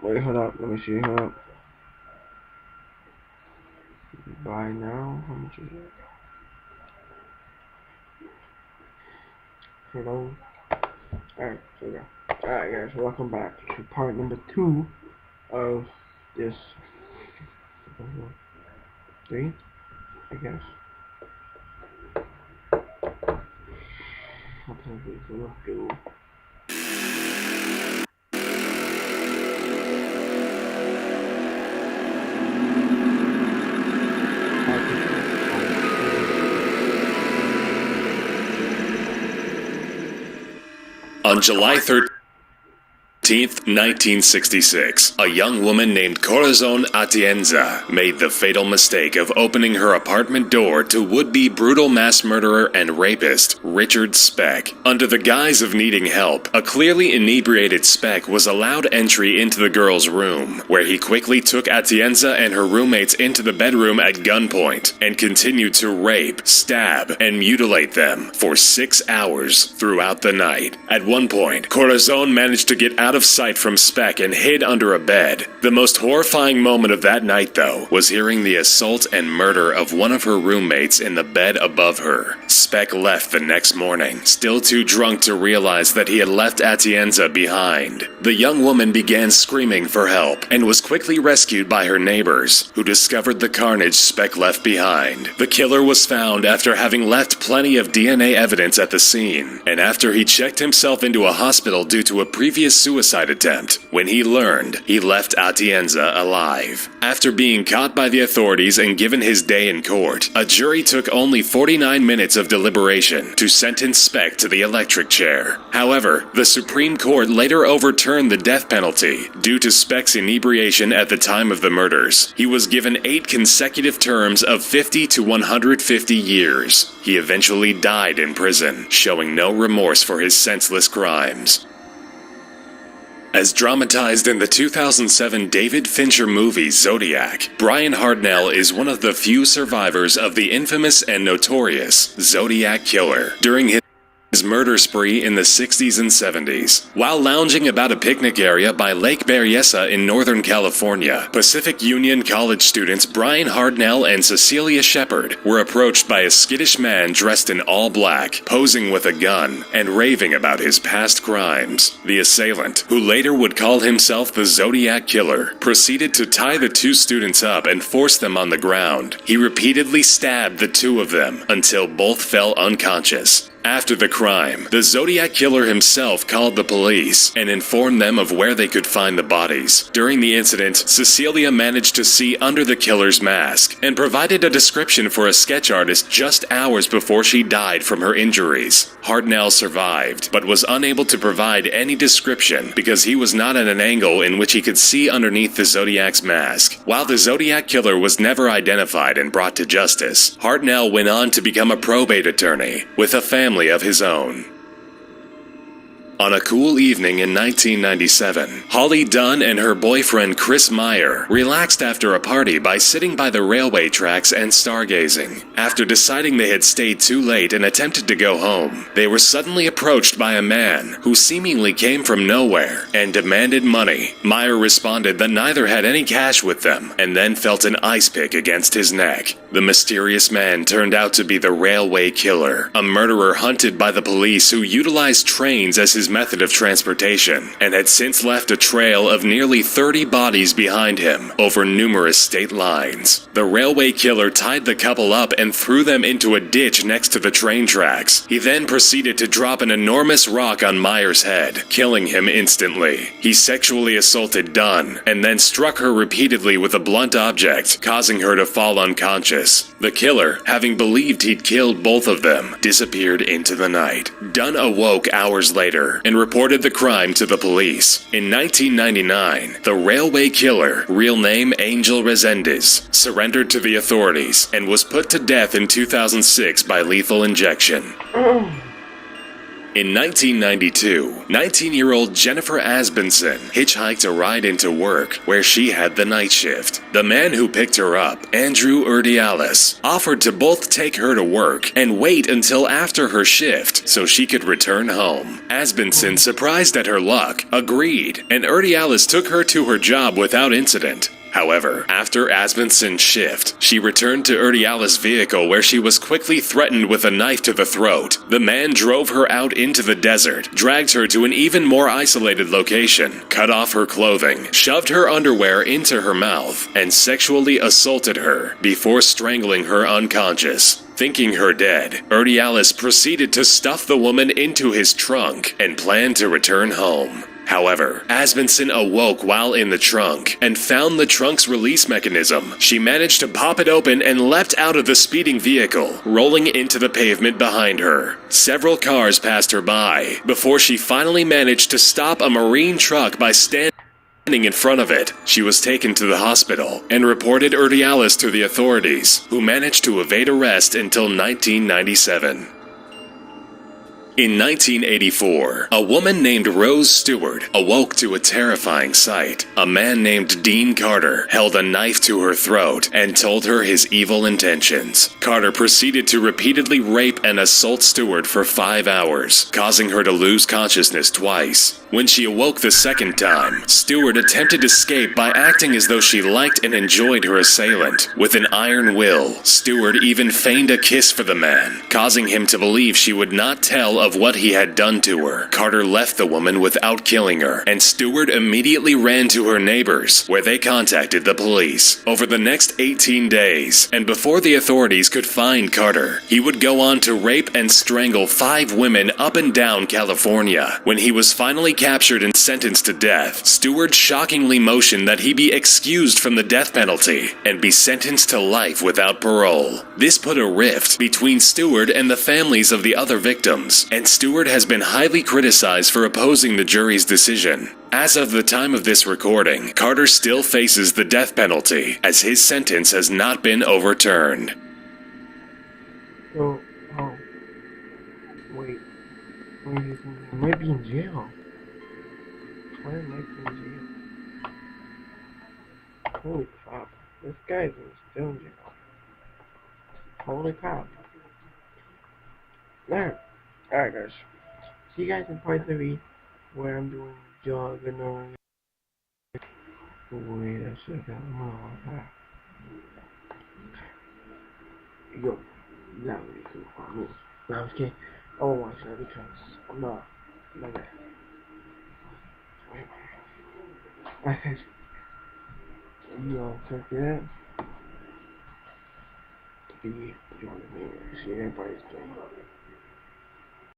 Wait, hold up. Let me see. Hold up. Buy now. How much is it? Hello. Alright, so yeah. Alright, guys. Welcome back to part number 2 of this. 3, I guess. What time is it? Let's do. On July 13th, 1966, a young woman named Corazon Atienza made the fatal mistake of opening her apartment door to would-be brutal mass murderer and rapist Richard Speck. Under the guise of needing help, a clearly inebriated Speck was allowed entry into the girl's room, where he quickly took Atienza and her roommates into the bedroom at gunpoint and continued to rape, stab, and mutilate them for 6 hours throughout the night. At one point, Corazon managed to get out of sight from Speck and hid under a bed. The most horrifying moment of that night, though, was hearing the assault and murder of one of her roommates in the bed above her. Speck left the next morning, still too drunk to realize that he had left Atienza behind. The young woman began screaming for help and was quickly rescued by her neighbors, who discovered the carnage Speck left behind. The killer was found after having left plenty of DNA evidence at the scene, and after he checked himself into a hospital due to a previous suicide attempt. When he learned, he left Atienza alive. After being caught by the authorities and given his day in court, a jury took only 49 minutes of deliberation to sentence Speck to the electric chair. However, the Supreme Court later overturned the death penalty due to Speck's inebriation at the time of the murders. He was given 8 consecutive terms of 50 to 150 years. He eventually died in prison, showing no remorse for his senseless crimes. As dramatized in the 2007 David Fincher movie Zodiac, Brian Hartnell is one of the few survivors of the infamous and notorious Zodiac Killer. During his murder spree in the 60s and 70s. While lounging about a picnic area by Lake Berryessa in Northern California, Pacific Union College students Brian Hartnell and Cecilia Shepard were approached by a skittish man dressed in all black, posing with a gun, and raving about his past crimes. The assailant, who later would call himself the Zodiac Killer, proceeded to tie the 2 students up and force them on the ground. He repeatedly stabbed the 2 of them until both fell unconscious. After the crime, the Zodiac Killer himself called the police and informed them of where they could find the bodies. During the incident, Cecilia managed to see under the killer's mask and provided a description for a sketch artist just hours before she died from her injuries. Hartnell survived, but was unable to provide any description because he was not at an angle in which he could see underneath the Zodiac's mask. While the Zodiac Killer was never identified and brought to justice, Hartnell went on to become a probate attorney with a family of his own. On a cool evening in 1997, Holly Dunn and her boyfriend Chris Meyer relaxed after a party by sitting by the railway tracks and stargazing. After deciding they had stayed too late and attempted to go home, they were suddenly approached by a man who seemingly came from nowhere and demanded money. Meyer responded that neither had any cash with them and then felt an ice pick against his neck. The mysterious man turned out to be the Railway Killer, a murderer hunted by the police who utilized trains as his method of transportation, and had since left a trail of nearly 30 bodies behind him over numerous state lines. The Railway Killer tied the couple up and threw them into a ditch next to the train tracks. He then proceeded to drop an enormous rock on Meyer's head, killing him instantly. He sexually assaulted Dunn, and then struck her repeatedly with a blunt object, causing her to fall unconscious. The killer, having believed he'd killed both of them, disappeared into the night. Dunn awoke hours later and reported the crime to the police. In 1999, the Railway Killer, real name Angel Resendez, surrendered to the authorities and was put to death in 2006 by lethal injection. In 1992, 19-year-old Jennifer Asbenson hitchhiked a ride into work where she had the night shift. The man who picked her up, Andrew Urdiales, offered to both take her to work and wait until after her shift so she could return home. Asbenson, surprised at her luck, agreed, and Urdiales took her to her job without incident. However, after Asbenson's shift, she returned to Urdiales' vehicle where she was quickly threatened with a knife to the throat. The man drove her out into the desert, dragged her to an even more isolated location, cut off her clothing, shoved her underwear into her mouth, and sexually assaulted her before strangling her unconscious. Thinking her dead, Urdiales proceeded to stuff the woman into his trunk and planned to return home. However, Asbenson awoke while in the trunk and found the trunk's release mechanism. She managed to pop it open and leapt out of the speeding vehicle, rolling into the pavement behind her. Several cars passed her by before she finally managed to stop a marine truck by standing in front of it. She was taken to the hospital and reported Urdiales to the authorities, who managed to evade arrest until 1997. In 1984, a woman named Rose Stewart awoke to a terrifying sight. A man named Dean Carter held a knife to her throat and told her his evil intentions. Carter proceeded to repeatedly rape and assault Stewart for 5 hours, causing her to lose consciousness twice. When she awoke the second time, Stewart attempted to escape by acting as though she liked and enjoyed her assailant. With an iron will, Stewart even feigned a kiss for the man, causing him to believe she would not tell of what he had done to her. Carter left the woman without killing her, and Stewart immediately ran to her neighbors, where they contacted the police. Over the next 18 days, and before the authorities could find Carter, he would go on to rape and strangle 5 women up and down California. When he was finally captured and sentenced to death, Stewart shockingly motioned that he be excused from the death penalty and be sentenced to life without parole. This put a rift between Stewart and the families of the other victims, and Stewart has been highly criticized for opposing the jury's decision. As of the time of this recording, Carter still faces the death penalty, as his sentence has not been overturned. So, wait, he might be in jail. Why might be in jail? Holy crap, this guy's still in jail. Holy crap. Alright guys, see you guys in part 3, where I'm doing jog and all. Wait a second, yo, that would be cool for me. No, I'm just kidding. I won't watch that because I'm not that. Wait. Yo, check it out. See, everybody's doing